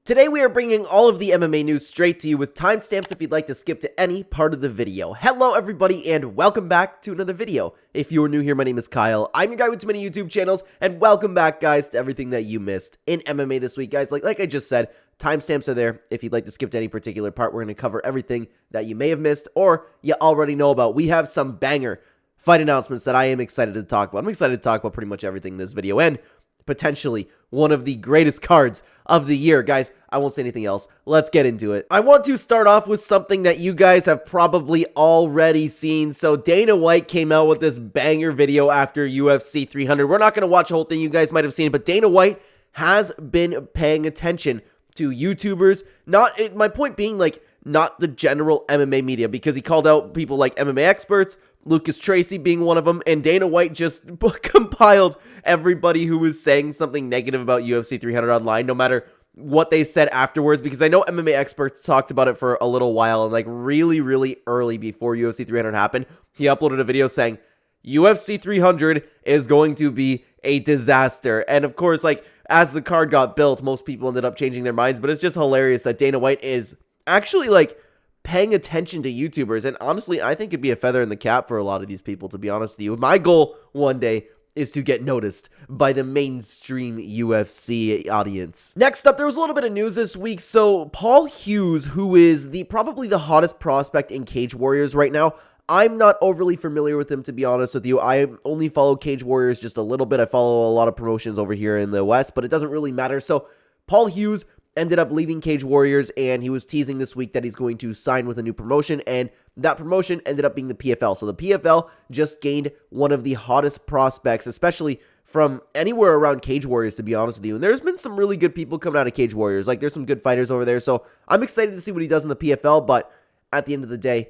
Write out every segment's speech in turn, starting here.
Today we are bringing all of the MMA news straight to you with timestamps if you'd like to skip to any part of the video. Hello everybody and welcome back to another video. If you're new here, my name is Kyle. I'm your guy with too many YouTube channels, and welcome back guys to everything that you missed in MMA this week, guys. Like I just said, timestamps are there. If you'd like to skip to any particular part, we're going to cover everything that you may have missed or you already know about. We have some banger fight announcements that I am excited to talk about. I'm excited to talk about pretty much everything in this video, and potentially one of the greatest cards of the year. Guys, I won't say anything else. Let's get into it. I want to start off with something that you guys have probably already seen. So Dana White came out with this banger video after UFC 300. We're not going to watch the whole thing. You guys might have seen it, but Dana White has been paying attention to YouTubers. My point being, like, not the general MMA media, because he called out people like MMA experts, Lucas Tracy being one of them, and Dana White just compiled everybody who was saying something negative about UFC 300 online, no matter what they said afterwards, because I know MMA experts talked about it for a little while, and like really early before UFC 300 happened, he uploaded a video saying, UFC 300 is going to be a disaster. And of course, like, as the card got built, most people ended up changing their minds, but it's just hilarious that Dana White is actually, like, paying attention to YouTubers, and honestly, I think it'd be a feather in the cap for a lot of these people, to be honest with you. My goal one day is to get noticed by the mainstream UFC audience. Next up, there was a little bit of news this week. So Paul Hughes, who is probably the hottest prospect in Cage Warriors right now, I'm not overly familiar with him, to be honest with you. I only follow Cage Warriors just a little bit. I follow a lot of promotions over here in the West, but it doesn't really matter. So Paul Hughes ended up leaving Cage Warriors, and he was teasing this week that he's going to sign with a new promotion, and that promotion ended up being the PFL. So the PFL just gained one of the hottest prospects, especially from anywhere around Cage Warriors, to be honest with you. And there's been some really good people coming out of Cage Warriors. Like, there's some good fighters over there, so I'm excited to see what he does in the PFL, but at the end of the day,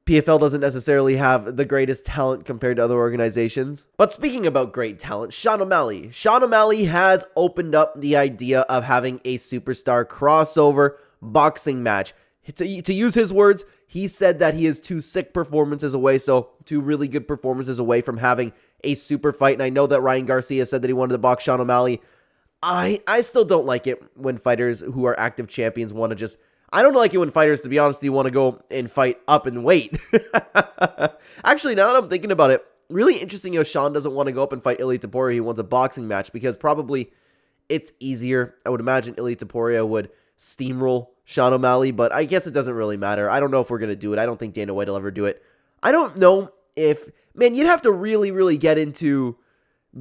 PFL doesn't necessarily have the greatest talent compared to other organizations. But speaking about great talent, Sean O'Malley. Sean O'Malley has opened up the idea of having a superstar crossover boxing match. To use his words, he said that he is two sick performances away, so two really good performances away from having a super fight. And I know that Ryan Garcia said that he wanted to box Sean O'Malley. I still don't like it when fighters who are active champions want to just... I don't like it when fighters, to be honest, you want to go and fight up in weight. Actually, now that I'm thinking about it, really interesting how Sean doesn't want to go up and fight Ilia Topuria. He wants a boxing match because probably it's easier. I would imagine Ilia Topuria would steamroll Sean O'Malley, but I guess it doesn't really matter. I don't know if we're going to do it. I don't think Dana White will ever do it. I don't know if... Man, you'd have to really get into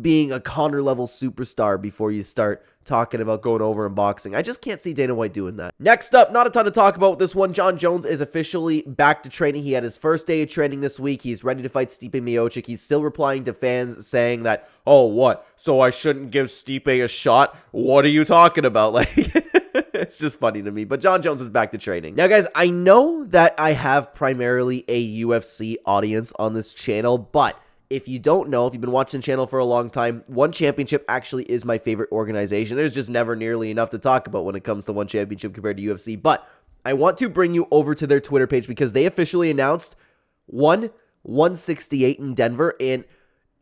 being a Conor-level superstar before you start talking about going over and boxing. I just can't see Dana White doing that. Next up, not a ton to talk about with this one. Jon Jones is officially back to training. He had his first day of training this week. He's ready to fight Stipe Miocic. He's still replying to fans saying that, oh, what? So I shouldn't give Stipe a shot? What are you talking about? Like, it's just funny to me. But Jon Jones is back to training. Now, guys, I know that I have primarily a UFC audience on this channel, but if you don't know, if you've been watching the channel for a long time, One Championship actually is my favorite organization. There's just never nearly enough to talk about when it comes to One Championship compared to UFC. But I want to bring you over to their Twitter page because they officially announced 168 in Denver. And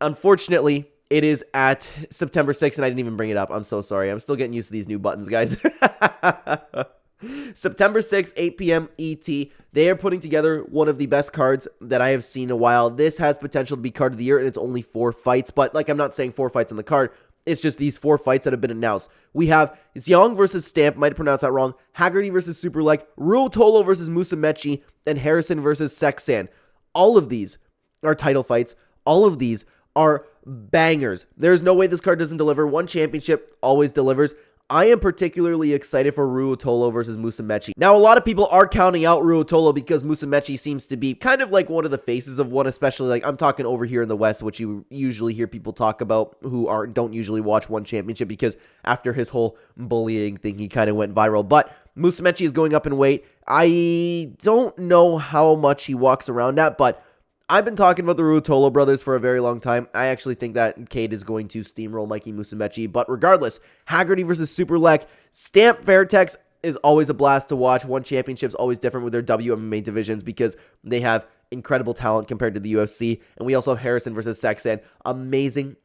unfortunately, it is at September 6th, and I didn't even bring it up. I'm so sorry. I'm still getting used to these new buttons, guys. September 6th, 8 p.m. ET. They are putting together one of the best cards that I have seen in a while. This has potential to be card of the year, and it's only 4 fights. But, like, I'm not saying 4 fights on the card. It's just these 4 fights that have been announced. We have Young versus Stamp. Might have pronounced that wrong. Haggerty versus Superlek. Ruotolo versus Musumeci. And Harrison versus Sexan. All of these are title fights. All of these are bangers. There's no way this card doesn't deliver. One Championship always delivers. I am particularly excited for Ruotolo versus Musumeci. Now, a lot of people are counting out Ruotolo because Musumeci seems to be kind of like one of the faces of one, especially like I'm talking over here in the West, which you usually hear people talk about who don't usually watch One Championship because after his whole bullying thing, he kind of went viral. But Musumeci is going up in weight. I don't know how much he walks around at, but I've been talking about the Ruotolo brothers for a very long time. I actually think that Cade is going to steamroll Mikey Musumeci. But regardless, Haggerty versus Superlek, Stamp Vertex is always a blast to watch. One Championship's always different with their WMMA divisions because they have incredible talent compared to the UFC. And we also have Harrison versus Sexan. Amazing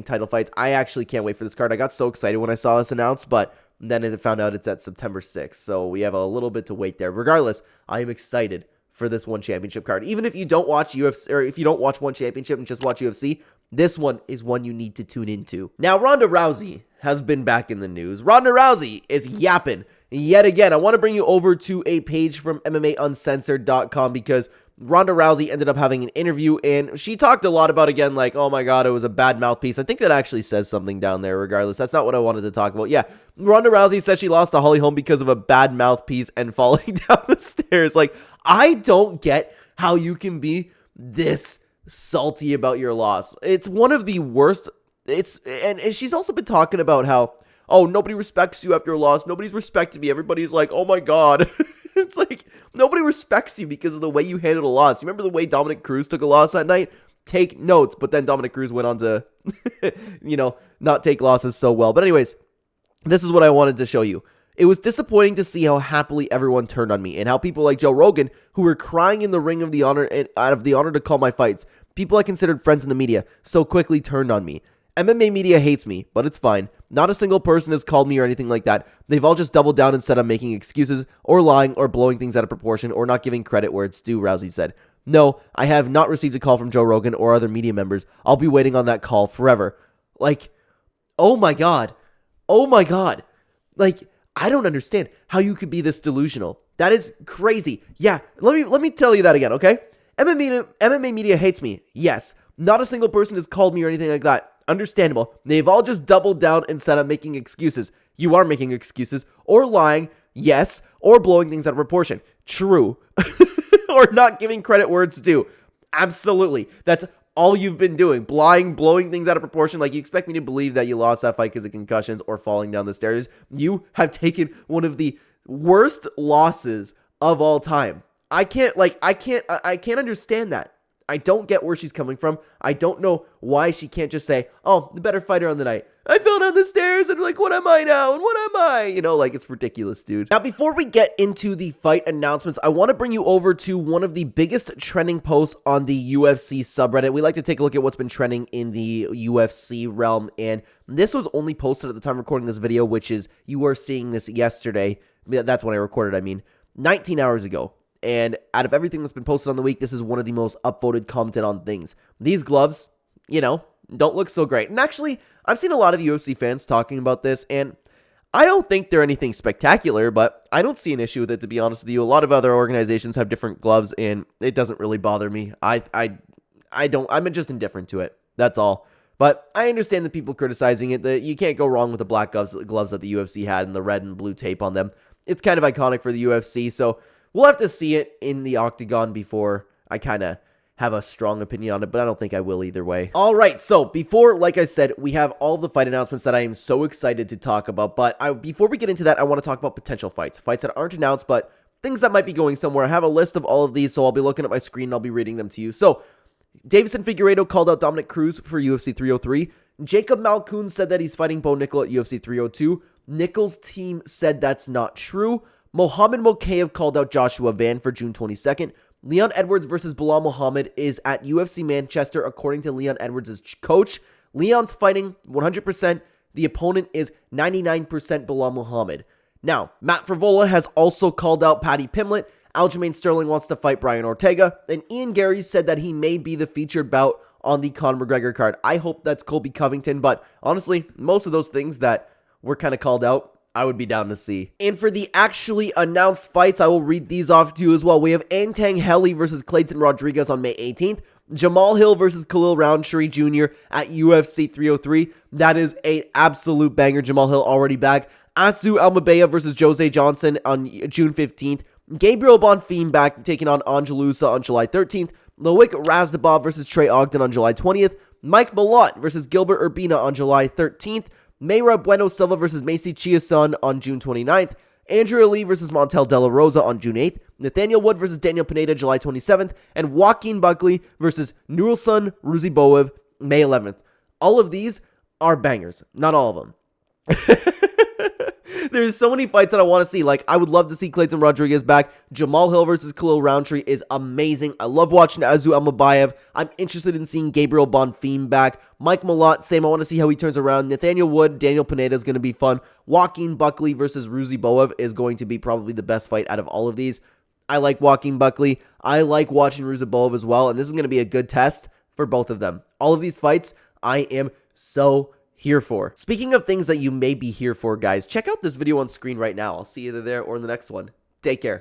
title fights. I actually can't wait for this card. I got so excited when I saw this announced, but And then it found out it's at September 6th. So we have a little bit to wait there. Regardless, I am excited for this one championship card. Even if you don't watch UFC, or if you don't watch one championship and just watch UFC, this one is one you need to tune into. Now, Ronda Rousey has been back in the news. Ronda Rousey is yapping yet again. I want to bring you over to a page from MMAUncensored.com because Ronda Rousey ended up having an interview, and she talked a lot about, again, like, oh my god, it was a bad mouthpiece. I think that actually says something down there regardless. That's not what I wanted to talk about. Yeah, Ronda Rousey says she lost to Holly Holm because of a bad mouthpiece and falling down the stairs. Like, I don't get how you can be this salty about your loss. It's one of the worst. And she's also been talking about how, oh, nobody respects you after a loss. Nobody's respected me. Everybody's like, oh my god. It's like, nobody respects you because of the way you handled a loss. You remember the way Dominic Cruz took a loss that night? Take notes. But then Dominic Cruz went on to, not take losses so well. But anyways, this is what I wanted to show you. It was disappointing to see how happily everyone turned on me and how people like Joe Rogan, who were crying in the ring of the honor and out of the honor to call my fights, people I considered friends in the media, so quickly turned on me. MMA media hates me, but it's fine. Not a single person has called me or anything like that. They've all just doubled down and said I'm making excuses or lying or blowing things out of proportion or not giving credit where it's due, Rousey said. No, I have not received a call from Joe Rogan or other media members. I'll be waiting on that call forever. Like, oh my god. Oh my god. Like, I don't understand how you could be this delusional. That is crazy. Yeah, let me tell you that again, okay? MMA media hates me. Yes. Not a single person has called me or anything like that. Understandable. They've all just doubled down and said I'm making excuses. You are making excuses. Or lying. Yes. Or blowing things out of proportion. True. Or not giving credit where it's due. Absolutely. That's all you've been doing. Lying, blowing things out of proportion. Like, you expect me to believe that you lost that fight because of concussions or falling down the stairs. You have taken one of the worst losses of all time. I can't understand that. I don't get where she's coming from. I don't know why she can't just say, oh, the better fighter on the night. I fell down the stairs and like, what am I now? And what am I? It's ridiculous, dude. Now, before we get into the fight announcements, I want to bring you over to one of the biggest trending posts on the UFC subreddit. We like to take a look at what's been trending in the UFC realm. And this was only posted at the time of recording this video, which is, you are seeing this yesterday. That's when I recorded, 19 hours ago. And out of everything that's been posted on the week, this is one of the most upvoted, commented on things. These gloves, don't look so great. And actually, I've seen a lot of UFC fans talking about this, and I don't think they're anything spectacular, but I don't see an issue with it, to be honest with you. A lot of other organizations have different gloves, and it doesn't really bother me. I'm just indifferent to it. That's all. But I understand the people criticizing it, that you can't go wrong with the black gloves that the UFC had and the red and blue tape on them. It's kind of iconic for the UFC, so we'll have to see it in the octagon before I kind of have a strong opinion on it, but I don't think I will either way. All right, so before, like I said, we have all the fight announcements that I am so excited to talk about, but before we get into that, I want to talk about potential fights that aren't announced, but things that might be going somewhere. I have a list of all of these, so I'll be looking at my screen and I'll be reading them to you. So, Davison Figueiredo called out Dominic Cruz for UFC 303. Jacob Malkoun said that he's fighting Bo Nickel at UFC 302. Nickel's team said that's not true. Mohamed Mokaev called out Joshua Van for June 22nd. Leon Edwards versus Bilal Muhammad is at UFC Manchester, according to Leon Edwards' coach. Leon's fighting 100%. The opponent is 99% Bilal Muhammad. Now, Matt Frivola has also called out Paddy Pimblett. Aljamain Sterling wants to fight Brian Ortega. And Ian Gary said that he may be the featured bout on the Conor McGregor card. I hope that's Colby Covington, but honestly, most of those things that were kind of called out, I would be down to see. And for the actually announced fights, I will read these off to you as well. We have Antang Helly versus Clayton Rodriguez on May 18th. Jamal Hill versus Khalil Roundtree Jr. at UFC 303. That is an absolute banger. Jamal Hill already back. Asu Almabea versus Jose Johnson on June 15th. Gabriel Bonfim back, taking on Angelusa on July 13th. Loic Razdabov versus Trey Ogden on July 20th. Mike Malott versus Gilbert Urbina on July 13th. Mayra Bueno Silva versus Macy Chiasson on June 29th. Andrew Ali versus Montel De La Rosa on June 8th. Nathaniel Wood versus Daniel Pineda July 27th. And Joaquin Buckley versus Nurulsun Ruziboev May 11th. All of these are bangers. Not all of them. There's so many fights that I want to see. Like, I would love to see Clayton Rodriguez back. Jamal Hill versus Khalil Roundtree is amazing. I love watching Azu Amabayev. I'm interested in seeing Gabriel Bonfim back. Mike Malott, same. I want to see how he turns around. Nathaniel Wood, Daniel Pineda is going to be fun. Joaquin Buckley versus Rousey Boev is going to be probably the best fight out of all of these. I like Joaquin Buckley. I like watching Rousey Boev as well, and this is going to be a good test for both of them. All of these fights, I am so here for. Speaking of things that you may be here for, guys, check out this video on screen right now. I'll see you either there or in the next one. Take care.